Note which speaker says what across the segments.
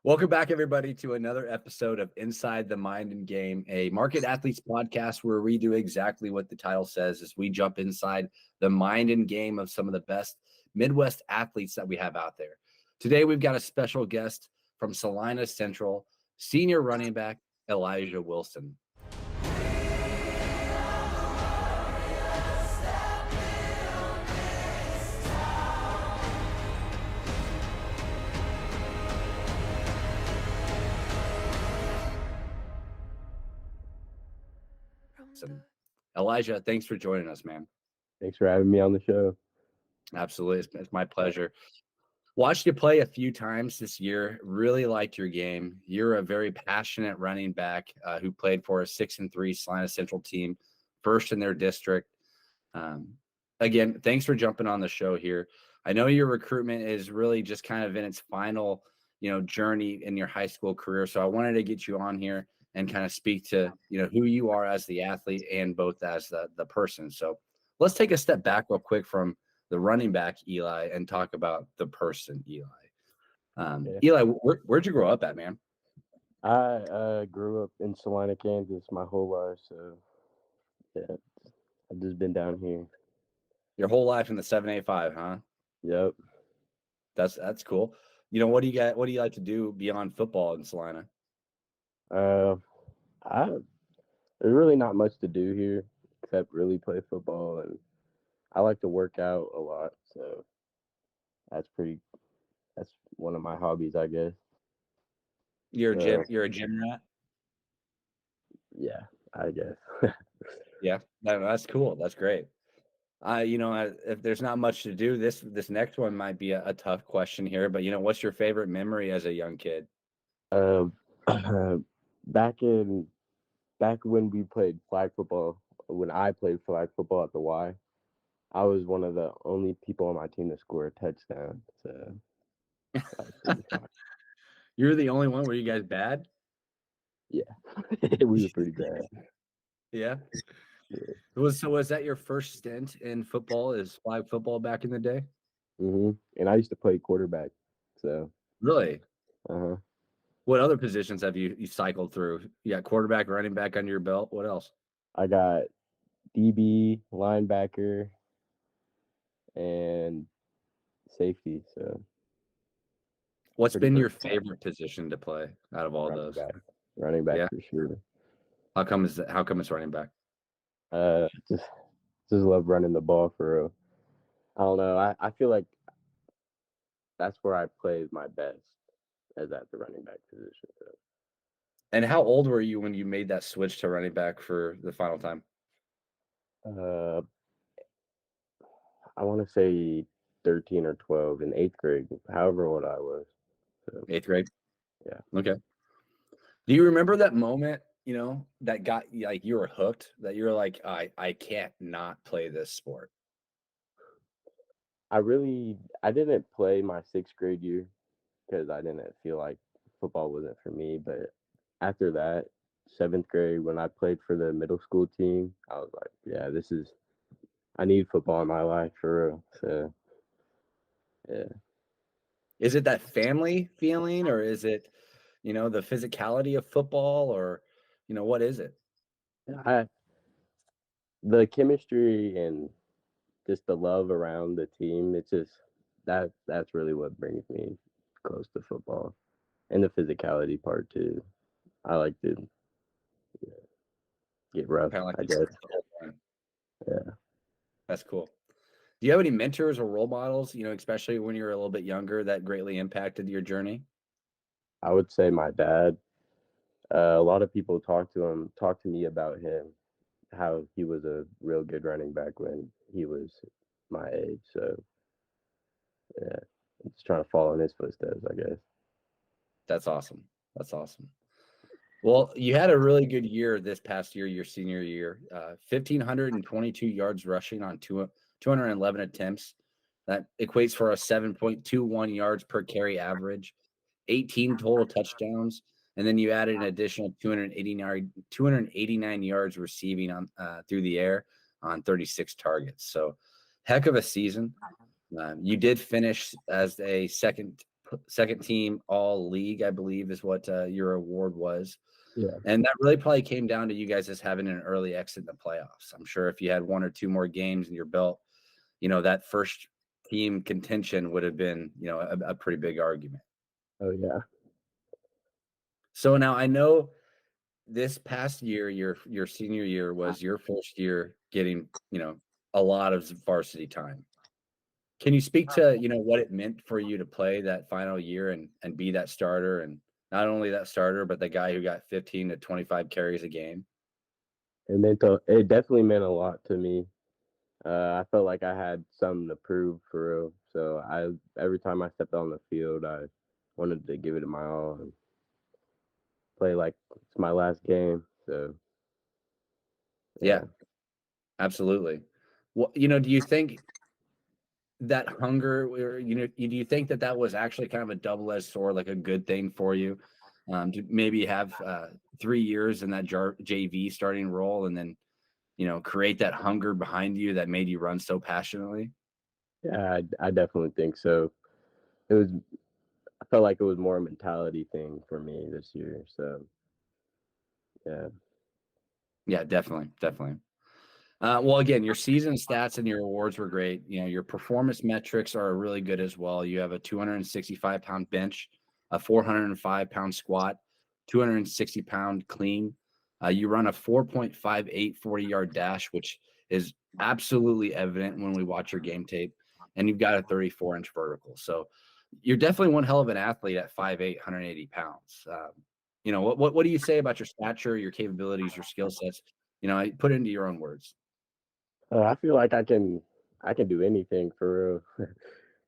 Speaker 1: Welcome back, everybody, to another episode of Inside the Mind and Game, a market athletes podcast where we do exactly what the title says as we jump inside the mind and game of some of the best Midwest athletes that we have out there. Today, we've got a special guest from Salina Central, senior running back Eli Wilson. Elijah, thanks for joining us, man.
Speaker 2: Thanks for having me on the show.
Speaker 1: Absolutely. It's my pleasure. Watched you play a few times this year. Really liked your game. You're a very passionate running back who played for a 6-3 Salina Central team, first in their district. Again, thanks for jumping on the show here. I know your recruitment is really just kind of in its final, journey in your high school career. So I wanted to get you on here and kind of speak to, who you are as the athlete and both as the person. So let's take a step back real quick from the running back Eli and talk about the person Eli. Eli, where'd you grow up at, man?
Speaker 2: I grew up in Salina, Kansas my whole life. So yeah, I've just been down here.
Speaker 1: Your whole life in the 785, huh?
Speaker 2: Yep.
Speaker 1: That's cool. What do you like to do beyond football in Salina?
Speaker 2: There's really not much to do here except really play football, and I like to work out a lot. So that's one of my hobbies, I guess.
Speaker 1: You're a gym rat?
Speaker 2: Yeah, I guess.
Speaker 1: Yeah, that's cool. That's great. If there's not much to do, this next one might be a tough question here, but what's your favorite memory as a young kid?
Speaker 2: Back when we played flag football, when I played flag football at the Y, I was one of the only people on my team to score a touchdown. So that was pretty fun.
Speaker 1: You're the only one. Were you guys bad?
Speaker 2: Yeah, we were pretty bad.
Speaker 1: Yeah. Was that your first stint in football? Is flag football back in the day?
Speaker 2: And I used to play quarterback. So
Speaker 1: really,
Speaker 2: uh-huh.
Speaker 1: What other positions have you cycled through? You got quarterback, running back under your belt. What else?
Speaker 2: I got DB, linebacker, and safety. So,
Speaker 1: what's been your favorite position to play out of all
Speaker 2: running
Speaker 1: those?
Speaker 2: Back. Running back for sure.
Speaker 1: How come it's running back?
Speaker 2: Just love running the ball for real. I don't know. I feel like that's where I play my best, as at the running back position. So.
Speaker 1: And how old were you when you made that switch to running back for the final time?
Speaker 2: I want to say 13 or 12 in 8th grade, however old I was.
Speaker 1: So, 8th grade?
Speaker 2: Yeah.
Speaker 1: Okay. Do you remember that moment, that got like you were hooked, that you were like, I can't not play this sport?
Speaker 2: I didn't play my 6th grade year because I didn't feel like football wasn't for me. But after that, 7th grade, when I played for the middle school team, I was like, yeah, I need football in my life for real. So, yeah.
Speaker 1: Is it that family feeling, or is it, the physicality of football, or, what is it?
Speaker 2: The chemistry and just the love around the team, it's just that's really what brings me close to football, and the physicality part too. I like to get rough, I guess. Yeah,
Speaker 1: that's cool. Do you have any mentors or role models, especially when you're a little bit younger, that greatly impacted your journey?
Speaker 2: I would say my dad. A lot of people talk to me about him, how he was a real good running back when he was my age. So, yeah, I'm just trying to follow in his footsteps, I guess.
Speaker 1: That's awesome. Well, you had a really good year this past year, your senior year. 1,522 yards rushing on 211 attempts. That equates for a 7.21 yards per carry average, 18 total touchdowns, and then you added an additional 289 yards receiving on through the air on 36 targets. So, heck of a season. You did finish as a second second team all league, I believe is what your award was.
Speaker 2: Yeah.
Speaker 1: And that really probably came down to you guys just having an early exit in the playoffs. I'm sure if you had one or two more games in your belt, that first team contention would have been, a pretty big argument.
Speaker 2: Oh yeah.
Speaker 1: So now I know this past year, your senior year was your first year getting, a lot of varsity time. Can you speak to, what it meant for you to play that final year and be that starter, and not only that starter, but the guy who got 15 to 25 carries a game?
Speaker 2: It definitely meant a lot to me. I felt like I had something to prove for real. So every time I stepped on the field, I wanted to give it my all and play like it's my last game. So
Speaker 1: Yeah,
Speaker 2: yeah.
Speaker 1: absolutely. Well, do you think that hunger, or, do you think that that was actually kind of a double-edged sword, like a good thing for you, to maybe have 3 years in that JV starting role, and then, create that hunger behind you that made you run so passionately?
Speaker 2: Yeah, I definitely think so. It was I felt like it was more a mentality thing for me this year. So yeah.
Speaker 1: Yeah, definitely, definitely. Well, again, your season stats and your awards were great. Your performance metrics are really good as well. You have a 265-pound bench, a 405-pound squat, 260-pound clean. You run a 4.58 40-yard dash, which is absolutely evident when we watch your game tape. And you've got a 34-inch vertical. So you're definitely one hell of an athlete at 5'8", 180 pounds. What do you say about your stature, your capabilities, your skill sets? I put it into your own words.
Speaker 2: I feel like I can do anything for real.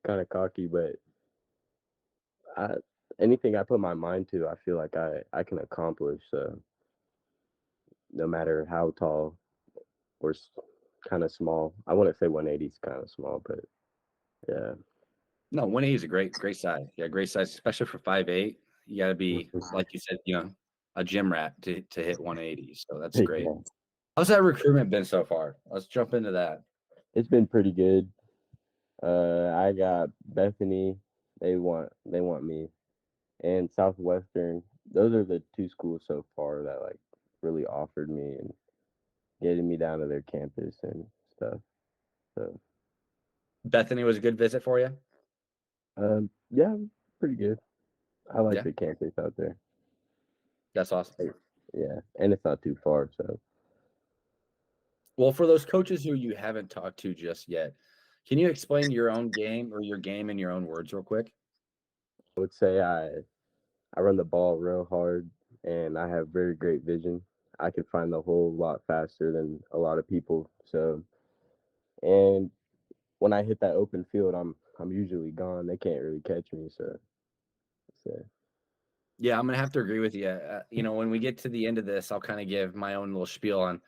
Speaker 2: Kind of cocky, but I anything I put my mind to, I feel like I can accomplish. So no matter how tall or kind of small, I wouldn't say 180 is kind of small, but yeah.
Speaker 1: No, 180 is a great size. Yeah, great size, especially for 5'8". You gotta be,
Speaker 2: Mhm.
Speaker 1: like you said, a gym rat to hit 180. So that's great.
Speaker 2: Yeah,
Speaker 1: How's that recruitment been so far? Let's jump into that.
Speaker 2: it's been pretty good. I got Bethany. They want me, and Southwestern. Those are the two schools so far that like really offered me and getting me down to their campus and stuff. So
Speaker 1: Bethany was a good visit for you?
Speaker 2: yeah, pretty good. I like
Speaker 1: Yeah,
Speaker 2: the campus out there.
Speaker 1: that's awesome.
Speaker 2: Like, yeah, and it's not too far, so
Speaker 1: Well, for those coaches who you haven't talked to just yet, can you explain your own game, or your game in your own words real quick?
Speaker 2: I would say I run the ball real hard and I have very great vision. I can find the hole a lot faster than a lot of people. So and when I hit that open field, I'm usually gone. They can't really catch me. So
Speaker 1: Yeah, I'm gonna have to agree with you. When we get to the end of this, I'll kind of give my own little spiel on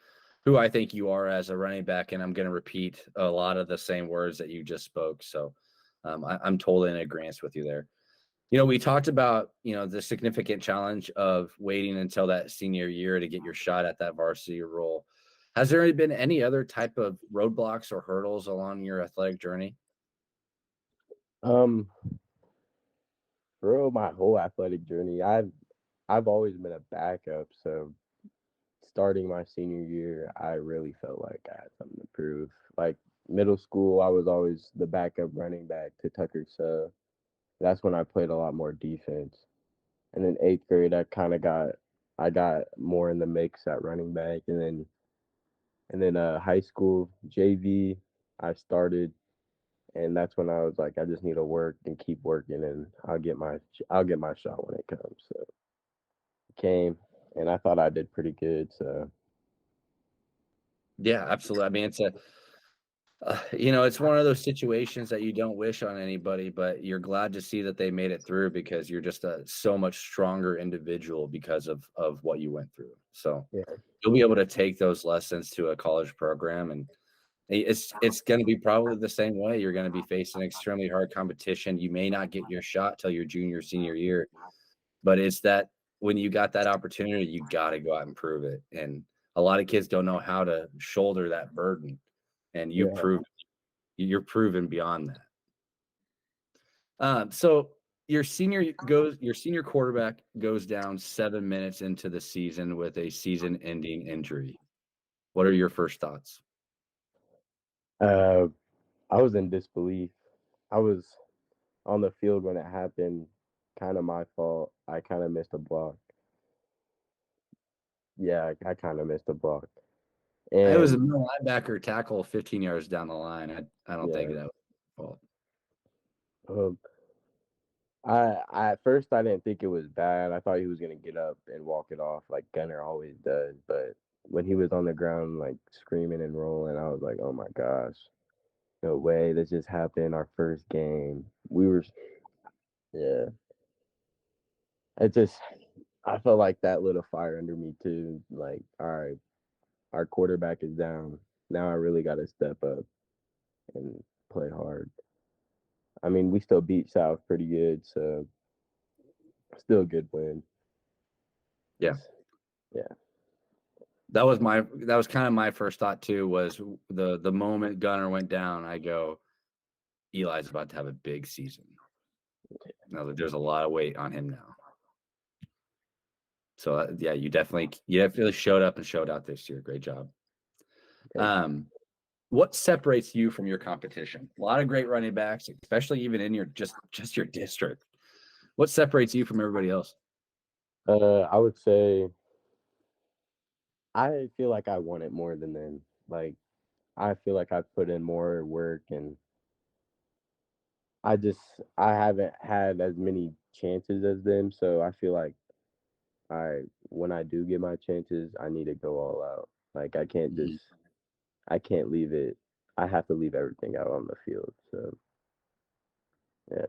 Speaker 1: who I think you are as a running back, and I'm gonna repeat a lot of the same words that you just spoke. So I'm totally in agreement with you there. We talked about the significant challenge of waiting until that senior year to get your shot at that varsity role. Has there been any other type of roadblocks or hurdles along your athletic journey?
Speaker 2: um, bro, my whole athletic journey, I've always been a backup. So starting my senior year, I really felt like I had something to prove. Like middle school, I was always the backup running back to Tucker. So that's when I played a lot more defense. And then eighth grade, I got more in the mix at running back, and then high school JV, I started, and that's when I was like, I just need to work and keep working, and I'll get my shot when it comes. So it came, and I thought I did pretty good. So
Speaker 1: Yeah, absolutely. I mean, it's one of those situations that you don't wish on anybody, but you're glad to see that they made it through, because you're just a so much stronger individual because of what you went through. So
Speaker 2: yeah,
Speaker 1: you'll be able to take those lessons to a college program, and it's going to be probably the same way. You're going to be facing extremely hard competition. You may not get your shot till your junior, senior year, but it's that when you got that opportunity, you got to go out and prove it. And a lot of kids don't know how to shoulder that burden, and
Speaker 2: yeah.
Speaker 1: you're proven beyond that. So, your senior quarterback goes down 7 minutes into the season with a season-ending injury. What are your first thoughts?
Speaker 2: Uh, I was in disbelief. I was on the field when it happened. Kind of my fault. I kind of missed a block. Yeah, I kind of missed a block.
Speaker 1: It was a
Speaker 2: And
Speaker 1: middle linebacker tackle 15 yards down the line. I don't think
Speaker 2: yeah,
Speaker 1: that was fault.
Speaker 2: um, I at first I didn't think it was bad. I thought he was gonna get up and walk it off like Gunner always does. But when he was on the ground like screaming and rolling, I was like, oh my gosh, no way, this just happened. Our first game, yeah. It just I felt like that lit a fire under me too. Like, all right, our quarterback is down. Now I really got to step up and play hard. I mean, we still beat South pretty good, so still a good win.
Speaker 1: Yeah.
Speaker 2: Yeah.
Speaker 1: That was kind of my first thought too, was the moment Gunner went down, I go, Eli's about to have a big season. Now there's a lot of weight on him now. So yeah, you definitely showed up and showed out this year. Great job. What separates you from your competition? A lot of great running backs, especially even in your just your district. What separates you from everybody else?
Speaker 2: I would say I feel like I want it more than them. Like I feel like I've put in more work and I haven't had as many chances as them, so I feel like when I do get my chances, I need to go all out. Like I can't leave it. I have to leave everything out on the field. So yeah.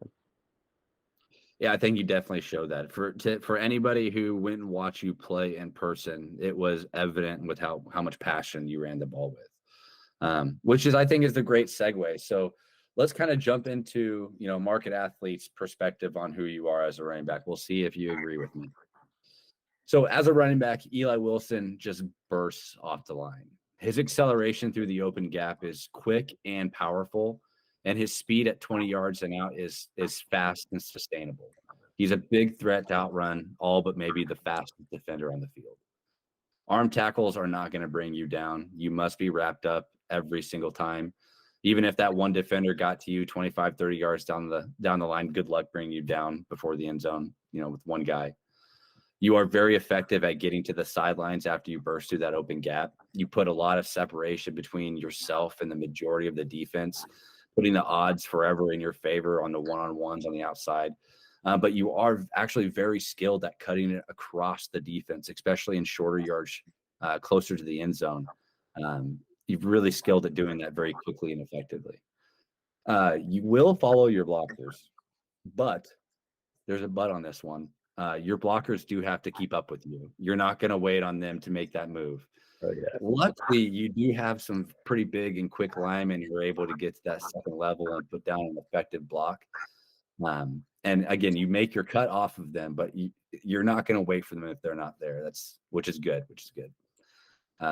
Speaker 1: Yeah, I think you definitely showed that. For anybody who went and watched you play in person, it was evident with how much passion you ran the ball with, which I think is the great segue. So let's kind of jump into market athletes' perspective on who you are as a running back. We'll see if you agree with me. So as a running back, Eli Wilson just bursts off the line. His acceleration through the open gap is quick and powerful, and his speed at 20 yards and out is fast and sustainable. He's a big threat to outrun all but maybe the fastest defender on the field. Arm tackles are not going to bring you down. You must be wrapped up every single time. Even if that one defender got to you 25, 30 yards down the line, good luck bringing you down before the end zone, with one guy. You are very effective at getting to the sidelines after you burst through that open gap. You put a lot of separation between yourself and the majority of the defense, putting the odds forever in your favor on the one-on-ones on the outside. But you are actually very skilled at cutting it across the defense, especially in shorter yards, closer to the end zone. You've really skilled at doing that very quickly and effectively. You will follow your blockers, but there's a but on this one. Your blockers do have to keep up with you. You're not going to wait on them to make that move.
Speaker 2: Oh yeah.
Speaker 1: Luckily, you do have some pretty big and quick linemen who are able to get to that second level and put down an effective block. And again, you make your cut off of them, but you're not going to wait for them if they're not there. Which is good.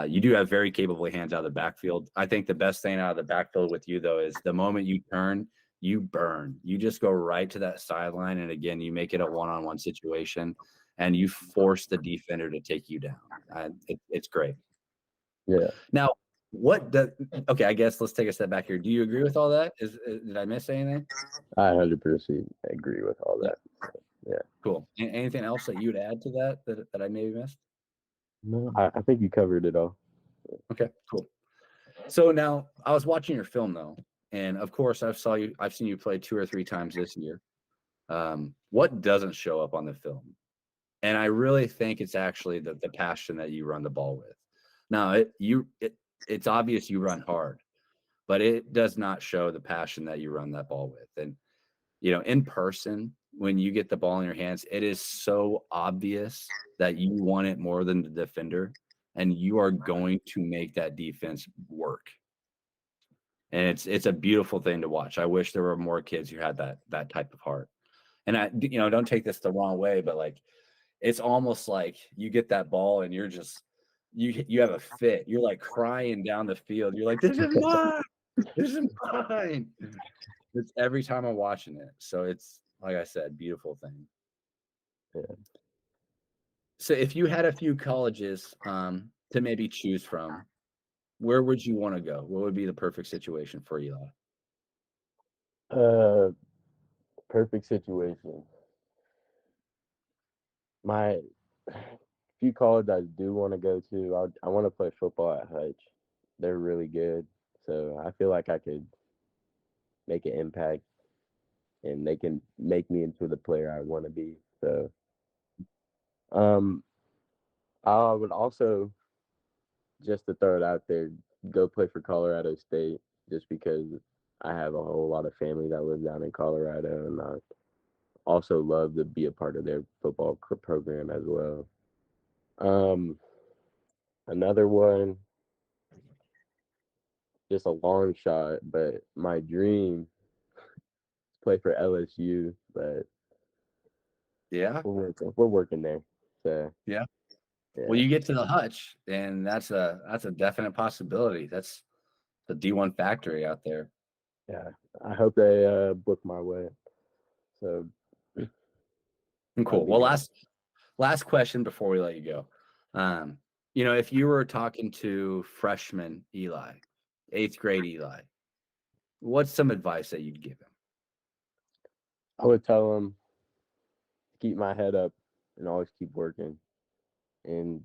Speaker 1: You do have very capable hands out of the backfield. I think the best thing out of the backfield with you, though, is the moment you turn, you burn. You just go right to that sideline, and again, you make it a one-on-one situation, and you force the defender to take you down. It's great.
Speaker 2: Yeah.
Speaker 1: Now, okay, I guess let's take a step back here. Do you agree with all that? Did I miss anything?
Speaker 2: I 100% agree with all that. Yeah.
Speaker 1: Cool. Anything else that you'd add to that I maybe missed?
Speaker 2: No, I think you covered it all.
Speaker 1: Okay, cool. So now I was watching your film though, and of course I've seen you play 2 or 3 times this year. What doesn't show up on the film? And I really think it's actually the passion that you run the ball with. Now it's obvious you run hard, but it does not show the passion that you run that ball with. And in person, when you get the ball in your hands, it is so obvious that you want it more than the defender, and you are going to make that defense work. And it's a beautiful thing to watch. I wish there were more kids who had that type of heart. And I don't take this the wrong way, but like it's almost like you get that ball and you're just you have a fit. You're like crying down the field. You're like, this is mine. This is mine. It's every time I'm watching it. So like I said, beautiful thing.
Speaker 2: Yeah.
Speaker 1: So if you had a few colleges to maybe choose from, where would you want to go? What would be the perfect situation for Eli?
Speaker 2: Uh, Perfect situation. My few colleges I do want to go to. I want to play football at Hutch. They're really good, so I feel like I could make an impact, and they can make me into the player I want to be. So, um, I would also, just to throw it out there, go play for Colorado State, just because I have a whole lot of family that lives down in Colorado, and I also love to be a part of their football program as well. Um, Another one, just a long shot, but my dream is play for LSU, but
Speaker 1: Yeah.
Speaker 2: we're working there. So
Speaker 1: Yeah. Well,
Speaker 2: yeah,
Speaker 1: you get to the Hutch, and that's a definite possibility. That's the D1 factory out there.
Speaker 2: yeah. I hope they book my way. So
Speaker 1: And
Speaker 2: that'd
Speaker 1: cool.
Speaker 2: be
Speaker 1: Well,
Speaker 2: good.
Speaker 1: last question before we let you go. If you were talking to freshman Eli, 8th grade Eli, what's some advice that you'd give him?
Speaker 2: I would tell them to keep my head up and always keep working, and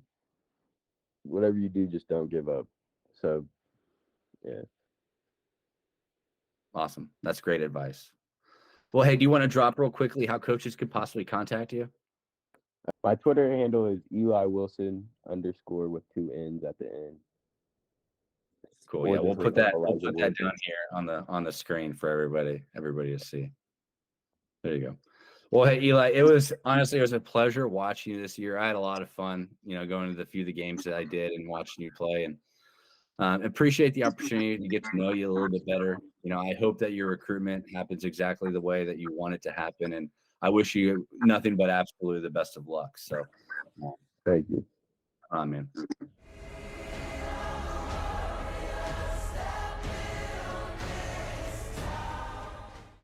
Speaker 2: whatever you do, just don't give up. So yeah.
Speaker 1: Awesome. That's great advice. Well, hey, do you want to drop real quickly how coaches could possibly contact you?
Speaker 2: My Twitter handle is Eli Wilson _ with 2 N's at the end.
Speaker 1: Cool.
Speaker 2: Or
Speaker 1: Yeah,
Speaker 2: just look up
Speaker 1: we'll
Speaker 2: Elijah
Speaker 1: put that
Speaker 2: Wilson.
Speaker 1: down here on the screen for everybody to see. There you go. Well, hey Eli, it was a pleasure watching you this year. I had a lot of fun, going to the few of the games that I did and watching you play, and appreciate the opportunity to get to know you a little bit better. I hope that your recruitment happens exactly the way that you want it to happen, and I wish you nothing but absolutely the best of luck. So,
Speaker 2: Thank you.
Speaker 1: man.